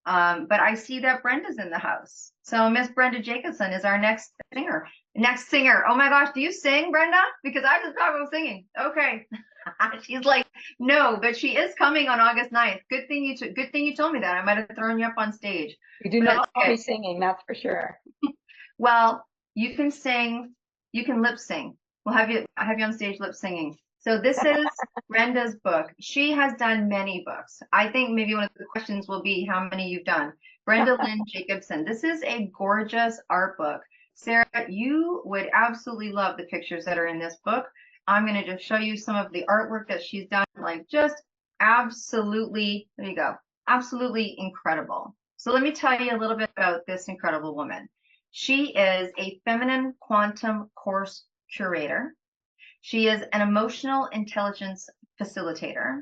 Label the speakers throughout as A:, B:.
A: But I see that Brenda's in the house. So Miss Brenda Jacobson is our next singer. Next singer. Oh my gosh, do you sing, Brenda? Because I just talked about singing. Okay. She's like, no, but she is coming on August 9th. Good thing you told me that. I might have thrown you up on stage.
B: You do
A: But
B: not
A: it's
B: call me
A: okay.
B: singing, that's for sure.
A: Well, you can sing, you can lip sing. We'll have you on stage lip singing. So this is Brenda's book. She has done many books. I think maybe one of the questions will be how many you've done. Brenda Lynn Jacobson. This is a gorgeous art book. Sarah, you would absolutely love the pictures that are in this book. I'm going to just show you some of the artwork that she's done, like just absolutely, there you go, absolutely incredible. So let me tell you a little bit about this incredible woman. She is a feminine quantum course curator. She is an emotional intelligence facilitator.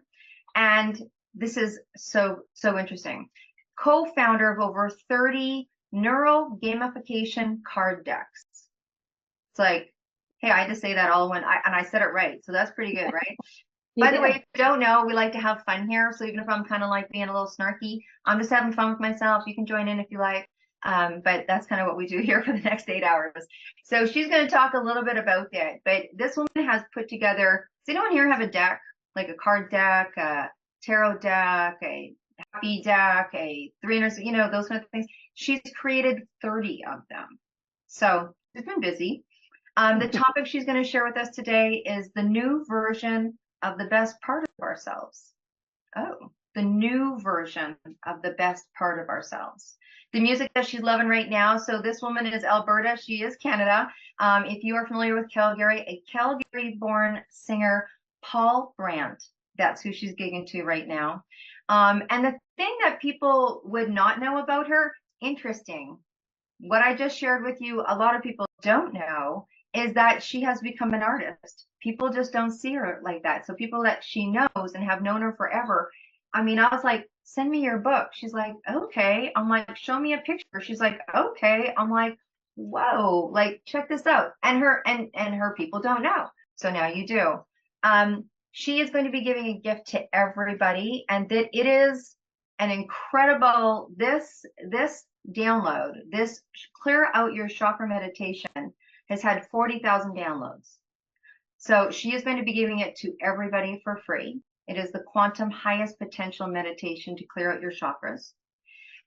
A: And this is so interesting. Co-founder of over 30 neural gamification card decks. It's like, hey, I had to say that all when and I said it right. So that's pretty good, right? By the way, if you don't know, we like to have fun here. So even if I'm kind of like being a little snarky, I'm just having fun with myself. You can join in if you like. But that's kind of what we do here for the next 8 hours. So she's going to talk a little bit about that. But this woman has put together, does anyone here have a deck, like a card deck, a tarot deck, a happy deck, a 300, those kind of things? She's created 30 of them. So she's been busy. The topic she's going to share with us today is the new version of the best part of ourselves. Oh, the new version of the best part of ourselves. The music that she's loving right now. So this woman is Alberta. She is Canada. If you are familiar with Calgary, a Calgary-born singer, Paul Brandt. That's who she's gigging to right now. And the thing that people would not know about her, interesting. What I just shared with you, a lot of people don't know, is that she has become an artist. People just don't see her like that. So people that she knows and have known her forever. I mean, I was like, send me your book. She's like, okay. I'm like, show me a picture. She's like, okay. I'm like, whoa, like check this out. And her people don't know. So now you do. She is going to be giving a gift to everybody, and that it is an incredible this download, this clear out your chakra meditation has had 40,000 downloads. So she is going to be giving it to everybody for free. It is the quantum highest potential meditation to clear out your chakras.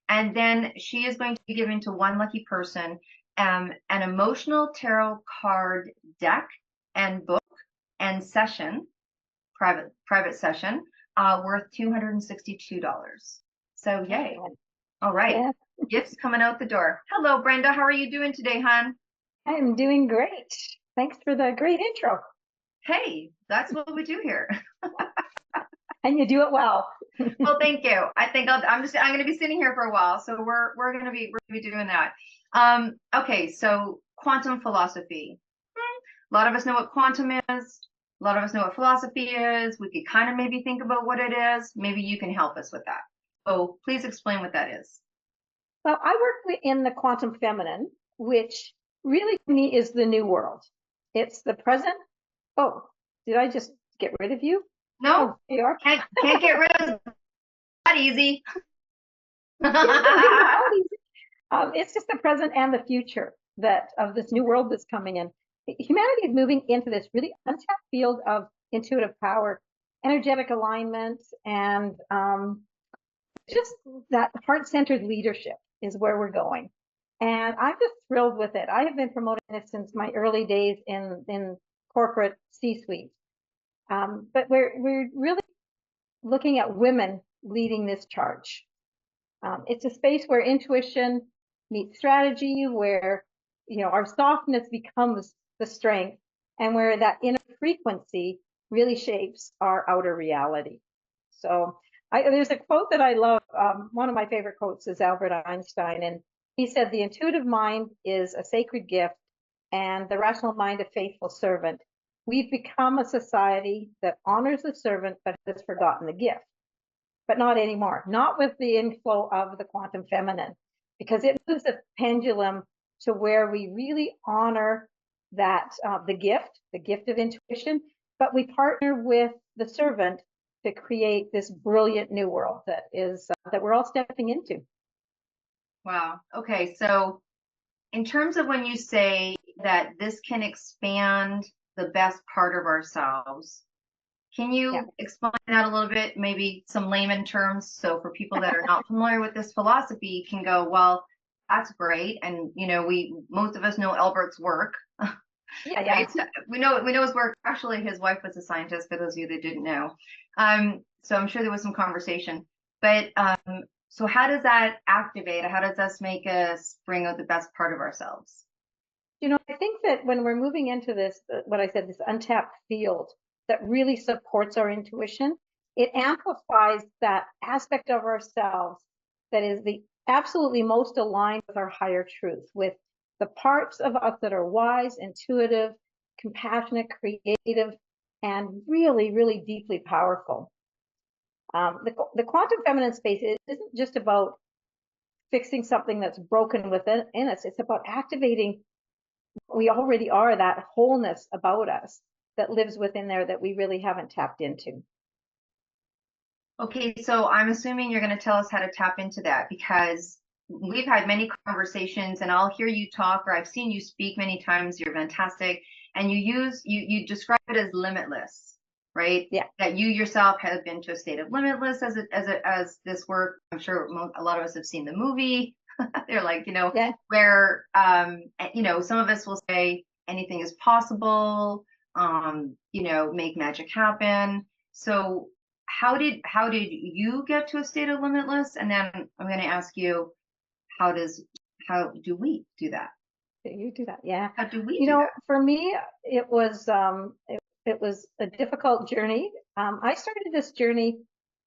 A: And then she is going to be giving to one lucky person an emotional tarot card deck and book and session, private session, worth $262. So yay. All right. Yeah. Gifts coming out the door. Hello, Brenda. How are you doing today, hon?
B: I'm doing great. Thanks for the great intro.
A: Hey, that's what we do here.
B: And you do it well.
A: Well, thank you. I think I'm going to be sitting here for a while, so we're going to be doing that. Okay, so quantum philosophy. A lot of us know what quantum is. A lot of us know what philosophy is. We could kind of maybe think about what it is. Maybe you can help us with that. So please explain what that is.
B: Well, I work in the quantum feminine, which really to me is the new world. It's the present. Oh, did I just get rid of you?
A: No,
B: oh, you are.
A: Can't get rid of that easy.
B: It's just the present and the future of this new world that's coming in. Humanity is moving into this really untapped field of intuitive power, energetic alignment, and just that heart-centered leadership is where we're going. And I'm just thrilled with it. I have been promoting this since my early days in corporate C-suite. But we're really looking at women leading this charge. It's a space where intuition meets strategy, where our softness becomes the strength, and where that inner frequency really shapes our outer reality. So there's a quote that I love. One of my favorite quotes is Albert Einstein, and he said, "The intuitive mind is a sacred gift, and the rational mind a faithful servant. We've become a society that honors the servant but has forgotten the gift." But not anymore, not with the inflow of the quantum feminine, because it moves the pendulum to where we really honor that the gift of intuition, but we partner with the servant to create this brilliant new world that we're all stepping into.
A: Wow. Okay. So in terms of when you say that this can expand the best part of ourselves, can
B: Yeah.
A: you explain that a little bit, maybe some layman terms? So for people that are not familiar with this philosophy can go, well, that's great. And, most of us know Albert's work,
B: Yeah, yeah.
A: right? We know his work. Actually, his wife was a scientist, for those of you that didn't know. So I'm sure there was some conversation. But so how does that activate? How does this make us bring out the best part of ourselves?
B: I think that when we're moving into this, what I said, this untapped field that really supports our intuition, it amplifies that aspect of ourselves that is the absolutely most aligned with our higher truth, with the parts of us that are wise, intuitive, compassionate, creative, and really, really deeply powerful. The quantum feminine space isn't just about fixing something that's broken within us. It's about activating we already are, that wholeness about us that lives within there that we really haven't tapped into.
A: Okay, so I'm assuming you're going to tell us how to tap into that because we've had many conversations and I'll hear you talk or I've seen you speak many times. You're fantastic. And you describe it as limitless, right?
B: Yeah.
A: That you yourself have been to a state of limitless as this work. I'm sure a lot of us have seen the movie. They're like,
B: Yeah.
A: where, some of us will say anything is possible, make magic happen. So how did you get to a state of limitless? And then I'm going to ask you, how do we do that?
B: You do that. Yeah.
A: How do we do that?
B: For me, it was a difficult journey. I started this journey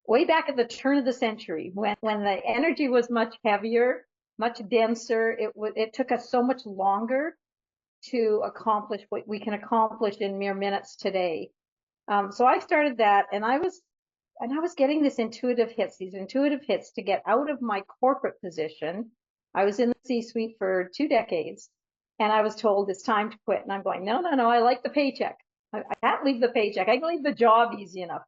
B: way back at the turn of the century when the energy was much heavier, much denser. It took us so much longer to accomplish what we can accomplish in mere minutes today. So I started that, and I was getting these intuitive hits to get out of my corporate position. I was in the C-suite for 2 decades, and I was told it's time to quit. And I'm going, no, no, no, I like the paycheck. I can't leave the paycheck. I can leave the job easy enough,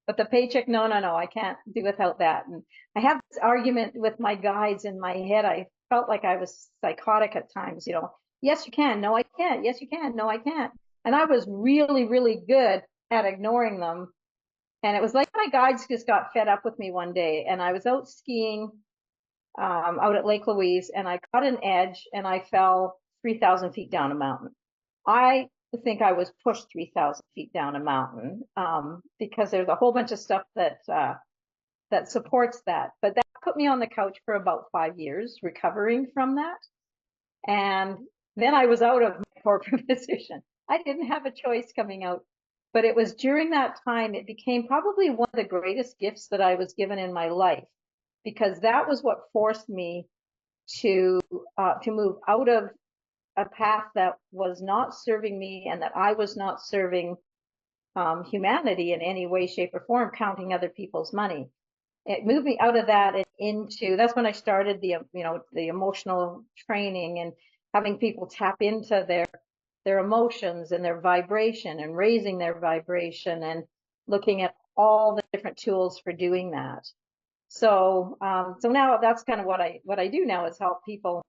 B: but the paycheck, no, no, no, I can't do without that. And I have this argument with my guides in my head. I felt like I was psychotic at times, yes, you can. No, I can't. Yes, you can. No, I can't. And I was really, really good at ignoring them. And it was like my guides just got fed up with me one day, and I was out skiing out at Lake Louise, and I caught an edge and I fell 3,000 feet down a mountain. I think I was pushed 3,000 feet down a mountain because there's a whole bunch of stuff that supports that. But that put me on the couch for about 5 years recovering from that. And then I was out of my corporate position. I didn't have a choice coming out. But it was during that time, it became probably one of the greatest gifts that I was given in my life, because that was what forced me to move out of a path that was not serving me and that I was not serving humanity in any way, shape, or form, counting other people's money. It moved me out of that and into, that's when I started the emotional training and having people tap into their emotions and their vibration and raising their vibration and looking at all the different tools for doing that. So now that's kind of what I do now, is help people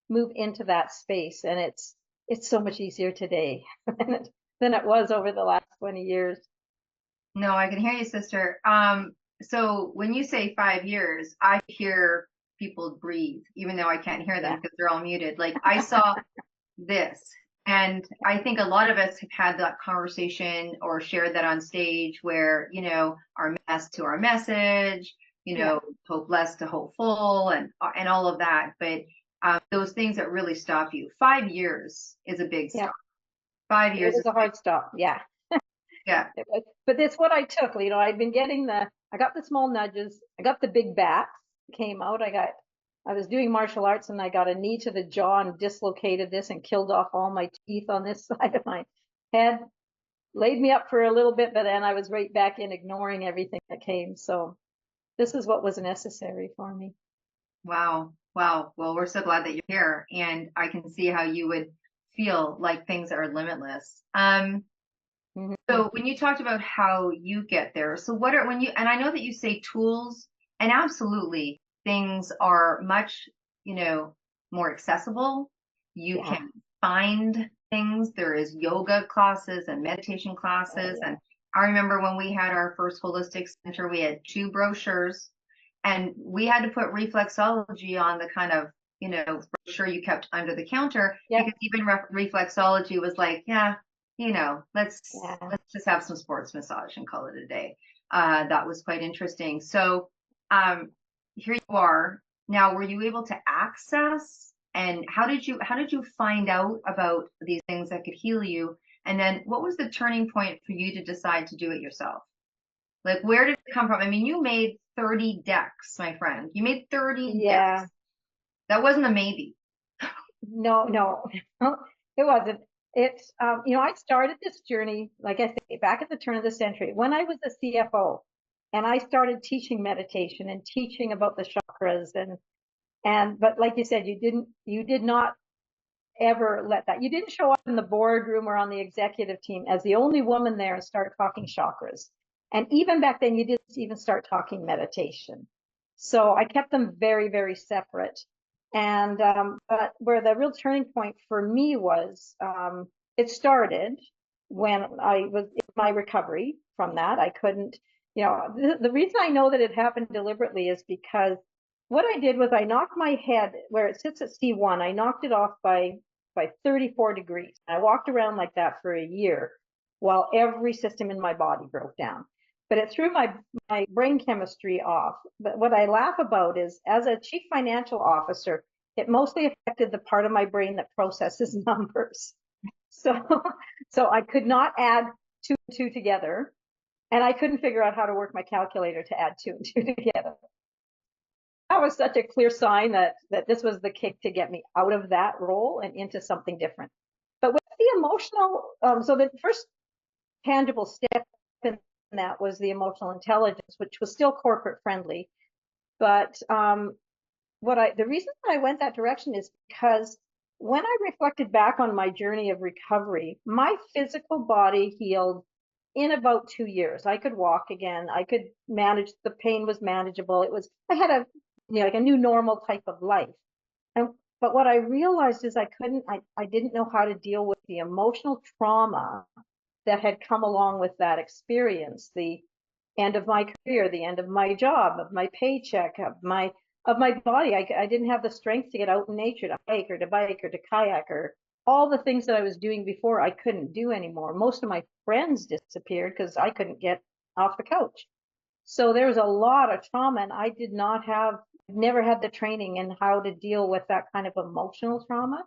B: move into that space, and it's so much easier today than it was over the last 20 years.
A: No, I can hear you, sister. So when you say 5 years, I hear people breathe, even though I can't hear them
B: Yeah.
A: because they're all muted. Like I saw this, and I think a lot of us have had that conversation or shared that on stage where, our mess to our message,
B: Yeah.
A: hopeless to hopeful and all of that. But those things that really stop you. 5 years is a big
B: Yeah.
A: stop. 5 years
B: It was
A: is
B: a
A: big.
B: hard stop. Yeah.
A: Yeah.
B: But it's what I took. I got the small nudges. I got the big bats came out. I was doing martial arts and I got a knee to the jaw and dislocated this and killed off all my teeth on this side of my head. Laid me up for a little bit, but then I was right back in ignoring everything that came. So this is what was necessary for me.
A: Wow. Wow. Well, we're so glad that you're here, and I can see how you would feel like things are limitless.
B: Mhm.
A: So when you talked about how you get there, so and I know that you say tools, and absolutely things are much, more accessible. You
B: Yeah.
A: can find things. There is yoga classes and meditation classes.
B: Yeah.
A: And I remember when we had our first holistic center, we had 2 brochures, and we had to put reflexology on the kind of, brochure you kept under the counter,
B: Yeah.
A: because even reflexology was like, yeah, let's
B: Yeah.
A: just have some sports massage and call it a day. That was quite interesting. So here you are now. Were you able to access, and how did you find out about these things that could heal you? And then what was the turning point for you to decide to do it yourself? Like, where did it come from? I mean, you made 30 decks, my friend. You made 30
B: Yeah.
A: decks. That wasn't a maybe.
B: No, no, it wasn't. It's, I started this journey, like I say, back at the turn of the century when I was a CFO, and I started teaching meditation and teaching about the chakras but like you said, you did not ever let that, you didn't show up in the boardroom or on the executive team as the only woman there and start talking chakras. And even back then, you didn't even start talking meditation. So I kept them very, very separate. And but where the real turning point for me was, it started when I was in my recovery from that. I couldn't, the reason I know that it happened deliberately is because what I did was I knocked my head where it sits at C1. I knocked it off by 34 degrees. I walked around like that for a year while every system in my body broke down. But it threw my brain chemistry off. But what I laugh about is, as a chief financial officer, it mostly affected the part of my brain that processes numbers. So, so I could not add 2 and 2 together, and I couldn't figure out how to work my calculator to add 2 and 2 together. That was such a clear sign that this was the kick to get me out of that role and into something different. But with the emotional, so the first tangible step in that was the emotional intelligence, which was still corporate friendly. But the reason that I went that direction is because when I reflected back on my journey of recovery, my physical body healed in about 2 years. I could walk again. I could manage, the pain was manageable. I had a, like a new normal type of life. But what I realized is I didn't know how to deal with the emotional trauma that had come along with that experience. The end of my career, the end of my job, of my paycheck, of my body. I didn't have the strength to get out in nature, to hike or to bike or to kayak, or all the things that I was doing before I couldn't do anymore. Most of my friends disappeared because I couldn't get off the couch. So there was a lot of trauma, and I never had the training in how to deal with that kind of emotional trauma.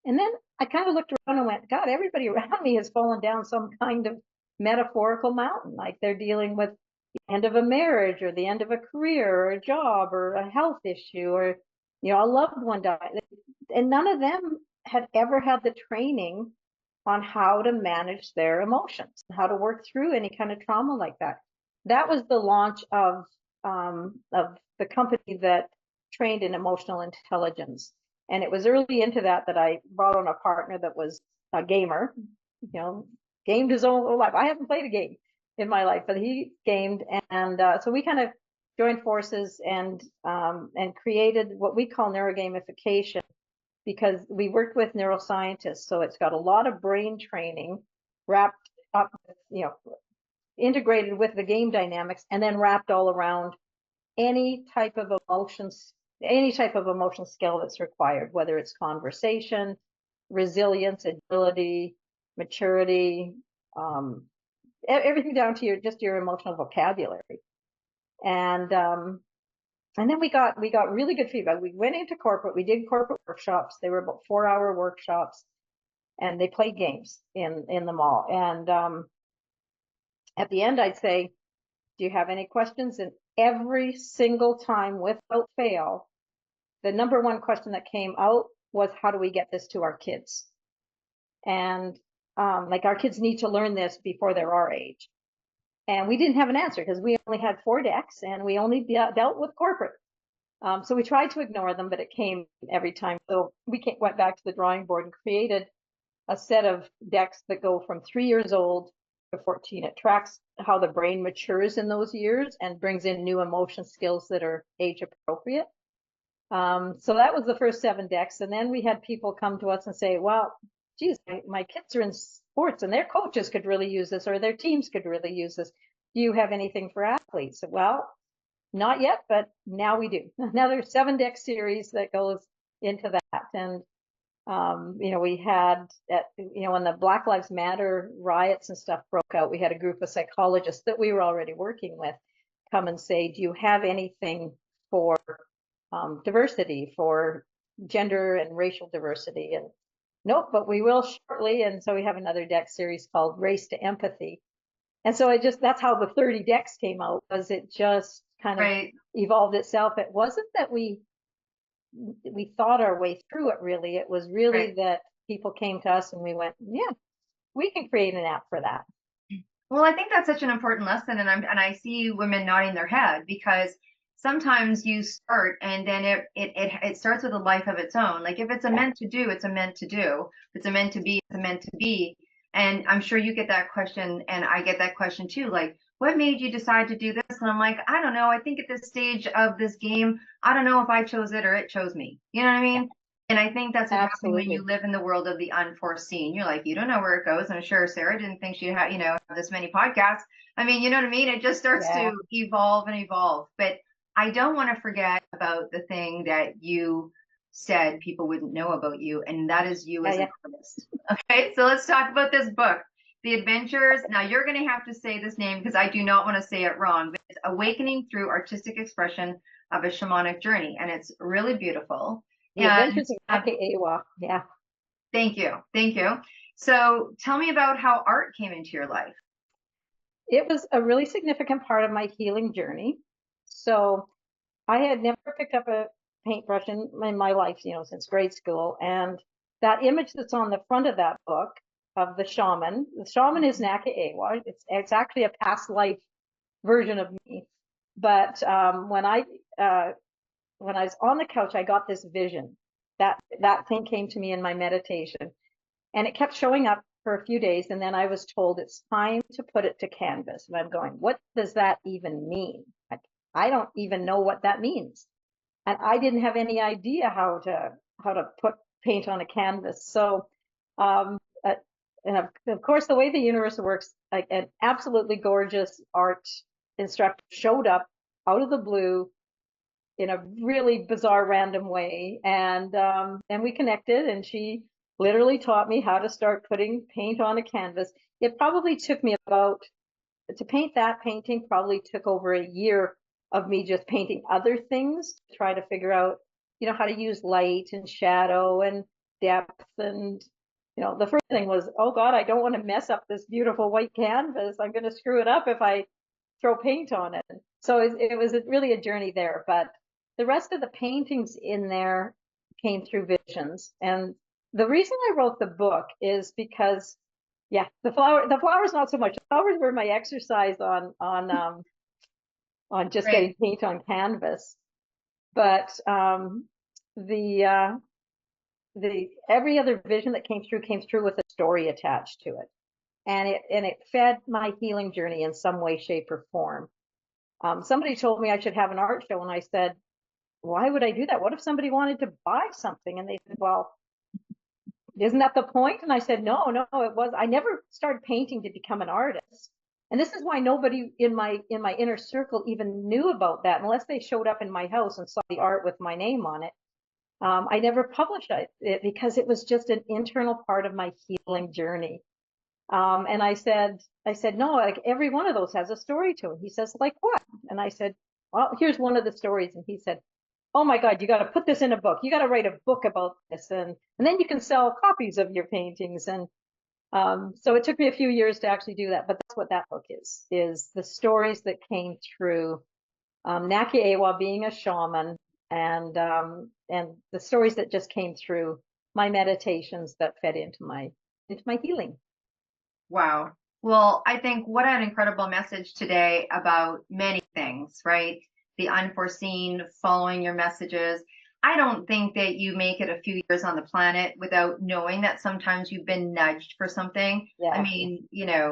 B: And then I kind of looked around and went, God, everybody around me has fallen down some kind of metaphorical mountain. Like they're dealing with the end of a marriage or the end of a career or a job or a health issue or, a loved one died. And none of them had ever had the training on how to manage their emotions, how to work through any kind of trauma like that. That was the launch of the company that trained in emotional intelligence. And it was early into that I brought on a partner that was a gamer, gamed his own life. I haven't played a game in my life, but he gamed. And so we kind of joined forces and created what we call neurogamification, because we worked with neuroscientists. So it's got a lot of brain training wrapped up, integrated with the game dynamics, and then wrapped all around any type of emotional skill that's required, whether it's conversation, resilience, agility, maturity, everything down to your emotional vocabulary. And then we got really good feedback. We went into corporate. We did corporate workshops. They were about 4-hour workshops, and they played games in them all. And at the end, I'd say, do you have any questions? And every single time, without fail, the number one question that came out was, how do we get this to our kids? And like, our kids need to learn this before they're our age. And we didn't have an answer because we only had 4 decks and we only dealt with corporate. So we tried to ignore them, but it came every time. So we went back to the drawing board and created a set of decks that go from 3 years old to 14. It tracks how the brain matures in those years and brings in new emotion skills that are age appropriate. So that was the first 7 decks. And then we had people come to us and say, well, geez, my kids are in sports and their coaches could really use this, or their teams could really use this. Do you have anything for athletes? Well, not yet, but now we do. Now there's 7 deck series that goes into that. And, we had, when the Black Lives Matter riots and stuff broke out, we had a group of psychologists that we were already working with come and say, do you have anything for diversity, for gender and racial diversity? And nope, but we will shortly. And so we have another deck series called Race to Empathy. And so that's how the 30 decks came out, was it just kind of
A: Right.
B: evolved itself. It wasn't that we thought our way through it, really. It was really
A: Right.
B: that people came to us and we went, yeah, we can create an app for that.
A: Well, I think that's such an important lesson, and I see women nodding their head, because sometimes you start and then it starts with a life of its own. Like if it's a meant to do, it's a meant to do. If it's a meant to be, it's a meant to be. And I'm sure you get that question, and I get that question too. Like, what made you decide to do this? And I'm like, I don't know. I think at this stage of this game, I don't know if I chose it or it chose me. You know what I mean? And I think that's what's happening when you
B: Absolutely.
A: live in the world of the unforeseen. You're like, you don't know where it goes. I'm sure Sarah didn't think she'd have, this many podcasts. I mean, you know what I mean? It just starts
B: Yeah,
A: to evolve and evolve. But I don't want to forget about the thing that you said people wouldn't know about you, and that is you
B: yeah,
A: as an
B: yeah.
A: artist. Okay, so let's talk about this book, The Adventures. Now you're going to have to say this name because I do not want to say it wrong, but it's Awakening Through Artistic Expression of a Shamanic Journey, and it's really beautiful.
B: The
A: And
B: Adventures of Awa. Yeah.
A: thank you. Thank you. So tell me about how art came into your life.
B: It was a really significant part of my healing journey. So I had never picked up a paintbrush in my life, since grade school. And that image that's on the front of that book of the shaman is Nakaewa. It's actually a past life version of me. But when I was on the couch, I got this vision. That thing came to me in my meditation, and it kept showing up for a few days. And then I was told it's time to put it to canvas. And I'm going, what does that even mean? I don't even know what that means. And I didn't have any idea how to put paint on a canvas. So, um, uh, and of course, the way the universe works, like an absolutely gorgeous art instructor showed up out of the blue in a really bizarre, random way, and we connected, and she literally taught me how to start putting paint on a canvas. It probably took me about to paint that painting probably took over a year of me just painting other things to try to figure out, how to use light and shadow and depth. And, the first thing was, oh God, I don't want to mess up this beautiful white canvas. I'm going to screw it up if I throw paint on it. So it was really a journey there. But the rest of the paintings in there came through visions. And the reason I wrote the book is because, yeah, the flowers not so much. The flowers were my exercise on just
A: Right.
B: getting paint on canvas. But the every other vision that came through with a story attached to it, and it fed my healing journey in some way, shape, or form. Somebody told me I should have an art show, and I said, why would I do that? What if somebody wanted to buy something? And they said, well, isn't that the point? And I said, no, it was. I never started painting to become an artist. And this is why nobody in my inner circle even knew about that unless they showed up in my house and saw the art with my name on it. I never published it because it was just an internal part of my healing journey. And I said, no, like every one of those has a story to it. He says, like what? And I said, well, here's one of the stories. And he said, oh my God, you got to put this in a book. You got to write a book about this. And then you can sell copies of your paintings. And so it took me a few years to actually do that. But that's what that book is the stories that came through Naki being a shaman, and the stories that just came through my meditations that fed into my healing.
A: Wow. Well, I think what an incredible message today about many things, right? The unforeseen, following your messages. I don't think that you make it a few years on the planet without knowing that sometimes you've been nudged for something. I
B: Yeah.
A: mean,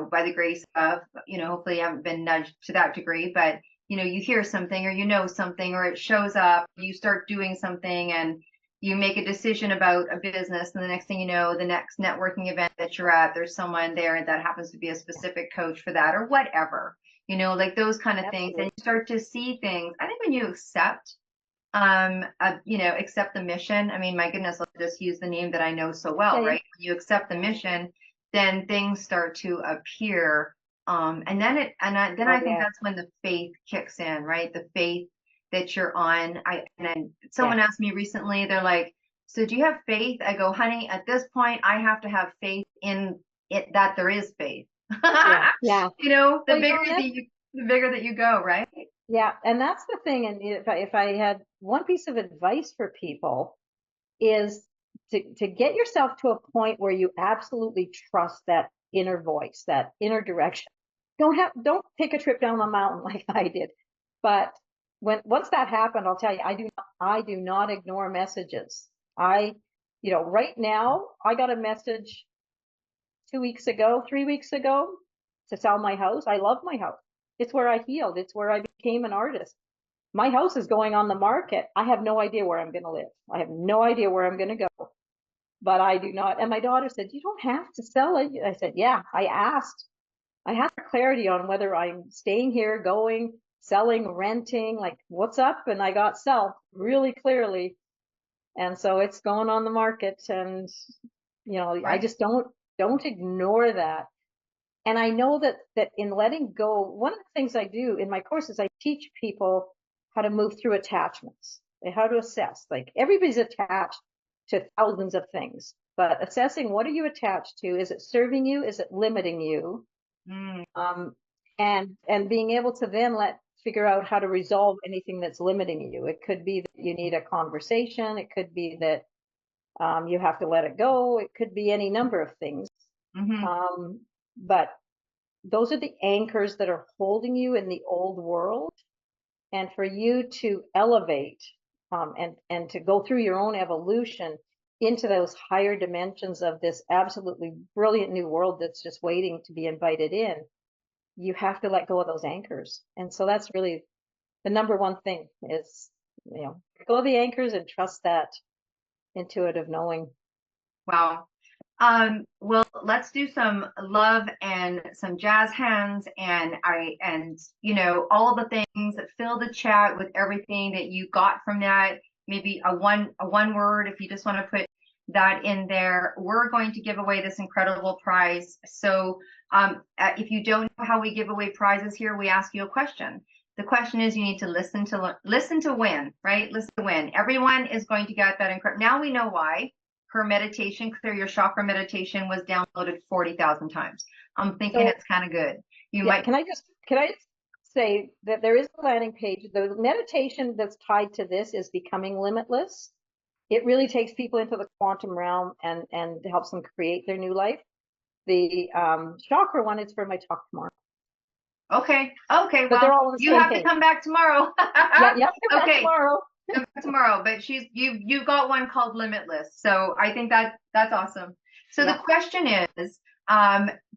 A: by the grace of, hopefully you haven't been nudged to that degree, but you hear something or you know something or it shows up, you start doing something and you make a decision about a business, and the next thing you know, the next networking event that you're at, there's someone there that happens to be a specific coach for that or whatever, like those kind of things. And
B: Absolutely.
A: you start to see things. I think when you accept accept the mission. I mean, my goodness, let's just use the name that I know so well,
B: Yeah, yeah.
A: right? When you accept the mission, then things start to appear. And then then
B: Oh
A: I think
B: yeah,
A: that's when the faith kicks in, right? The faith that you're on. And then
B: yeah,
A: someone asked me recently, they're like, so do you have faith? I go, honey, at this point, I have to have faith in it that there is faith.
B: yeah, yeah.
A: The
B: Well,
A: bigger
B: that's,
A: the bigger that you go, right?
B: yeah, and that's the thing. And if I had one piece of advice for people is to get yourself to a point where you absolutely trust that inner voice, that inner direction. Don't take a trip down the mountain like I did. But once that happened, I'll tell you, I do not ignore messages. I, right now, I got a message 2 weeks ago, 3 weeks ago to sell my house. I love my house. It's where I healed. It's where I became an artist. My house is going on the market. I have no idea where I'm going to live. I have no idea where I'm going to go, but I do not. And my daughter said, "You don't have to sell it." I said, "Yeah, I asked. I have clarity on whether I'm staying here, going, selling, renting, like what's up." And I got sell really clearly. And so it's going on the market. And, I
A: Right.
B: just don't ignore that. And I know that in letting go, one of the things I do in my courses, I teach people how to move through attachments and how to assess. Like everybody's attached to thousands of things, but assessing, what are you attached to? Is it serving you? Is it limiting you?
A: Mm,
B: Um, and being able to then figure out how to resolve anything that's limiting you. It could be that you need a conversation. It could be that you have to let it go. It could be any number of things.
A: hmm
B: But those are the anchors that are holding you in the old world. And for you to elevate, and to go through your own evolution into those higher dimensions of this absolutely brilliant new world that's just waiting to be invited in, you have to let go of those anchors. And so that's really the number one thing is, let go of the anchors and trust that intuitive knowing.
A: Wow. Well, let's do some love and some jazz hands and all the things that fill the chat with everything that you got from that. Maybe a one word if you just want to put that in there. We're going to give away this incredible prize. So if you don't know how we give away prizes here, we ask you a question. The question is, you need to listen to win, right? Listen to win. Everyone is going to get that incredible. Now we know why her meditation, Clear Your Chakra meditation, was downloaded 40,000 times. I'm thinking
B: So
A: it's kind of good. You
B: yeah,
A: might.
B: can I just say that there is a landing page. The meditation that's tied to this is Becoming Limitless. It really takes people into the quantum realm and helps them create their new life. The chakra one is for my talk tomorrow,
A: Okay.
B: but they're
A: Well,
B: all on the
A: you
B: same
A: have to
B: page.
A: come back tomorrow.
B: Yeah, yeah, come back
A: Okay.
B: tomorrow.
A: Come back tomorrow. But you got one called Limitless. So I think that's awesome. So the
B: Yeah.
A: question is,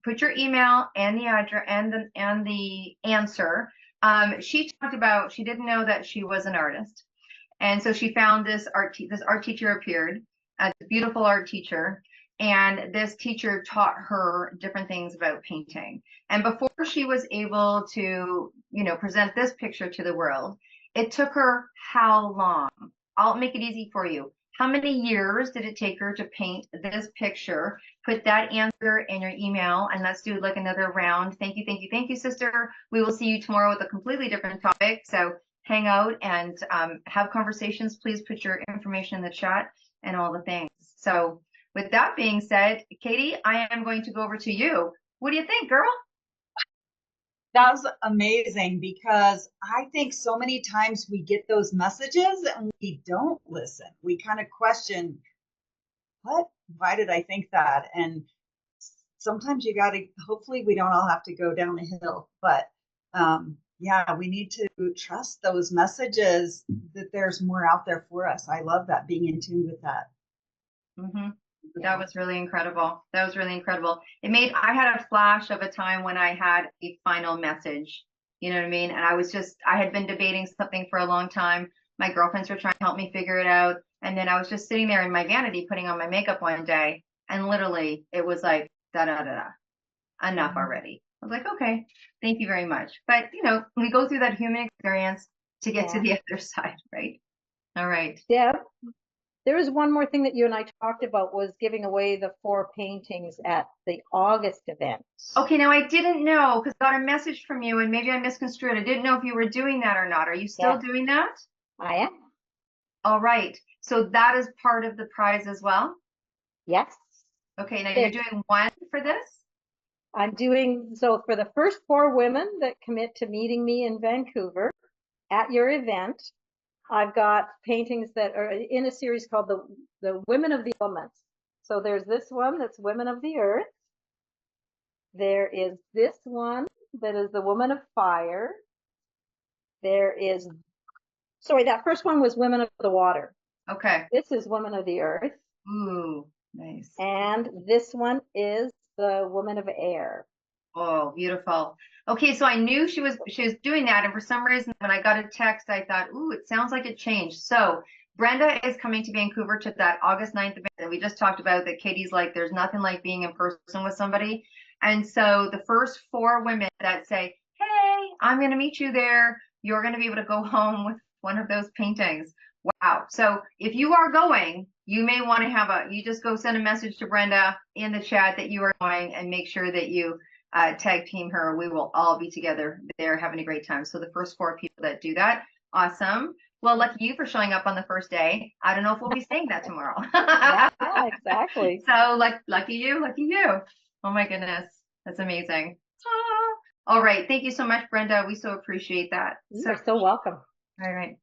A: put your email and the address and the answer. She talked about she didn't know that she was an artist. And so she found this art teacher appeared, a beautiful art teacher, and this teacher taught her different things about painting. And before she was able to, present this picture to the world, it took her how long? I'll make it easy for you. How many years did it take her to paint this picture? Put that answer in your email and let's do like another round. Thank you, sister. We will see you tomorrow with a completely different topic. So hang out and have conversations. Please put your information in the chat and all the things. So with that being said, Katie, I am going to go over to you. What do you think, girl?
C: That was amazing because I think so many times we get those messages and we don't listen. We kind of question, what? Why did I think that? And sometimes you got to, hopefully we don't all have to go down the hill, but yeah, we need to trust those messages that there's more out there for us. I love that, being in tune with that.
A: Mm-hmm.
C: Yeah.
A: That was really incredible. I had a flash of a time when I had a final message, You know what I mean? And I had been debating something for a long time. My girlfriends were trying to help me figure it out. And then I was just sitting there in my vanity putting on my makeup one day. And literally it was like, da da da da, enough already. I was like, okay, thank you very much. But, we go through that human experience to get to the other side, right? All right.
B: Deb, there was one more thing that you and I talked about, was giving away the 4 paintings at the August event.
A: Okay, now I didn't know because I got a message from you and maybe I misconstrued. I didn't know if you were doing that or not. Are you still doing that?
B: I am.
A: All right. So that is part of the prize as well?
B: Yes.
A: Okay, now you're doing one for this?
B: I'm doing, so for the first 4 women that commit to meeting me in Vancouver at your event, I've got paintings that are in a series called the Women of the Elements. So there's this one that's Women of the Earth. There is this one that is the Woman of Fire. There is, sorry, that first one was Women of the Water.
A: Okay.
B: This is Woman of the Earth.
A: Ooh, nice.
B: And this one is the Woman of Air.
A: Oh, beautiful. Okay, so I knew she was doing that, and for some reason when I got a text, I thought, ooh, it sounds like it changed. So Brenda is coming to Vancouver to that August 9th event that we just talked about, that Katie's like, there's nothing like being in person with somebody. And so the first 4 women that say, hey, I'm going to meet you there, you're going to be able to go home with one of those paintings. Wow. So if you are going, you may want to you just go send a message to Brenda in the chat that you are going and make sure that you tag team her. We will all be together there having a great time. So the first 4 people that do that, awesome. Well, lucky you for showing up on the first day. I don't know if we'll be saying that tomorrow.
B: Yeah, exactly.
A: So lucky you. Oh my goodness. That's amazing. All right. Thank you so much, Brenda. We so appreciate that.
B: You're so welcome.
A: All right.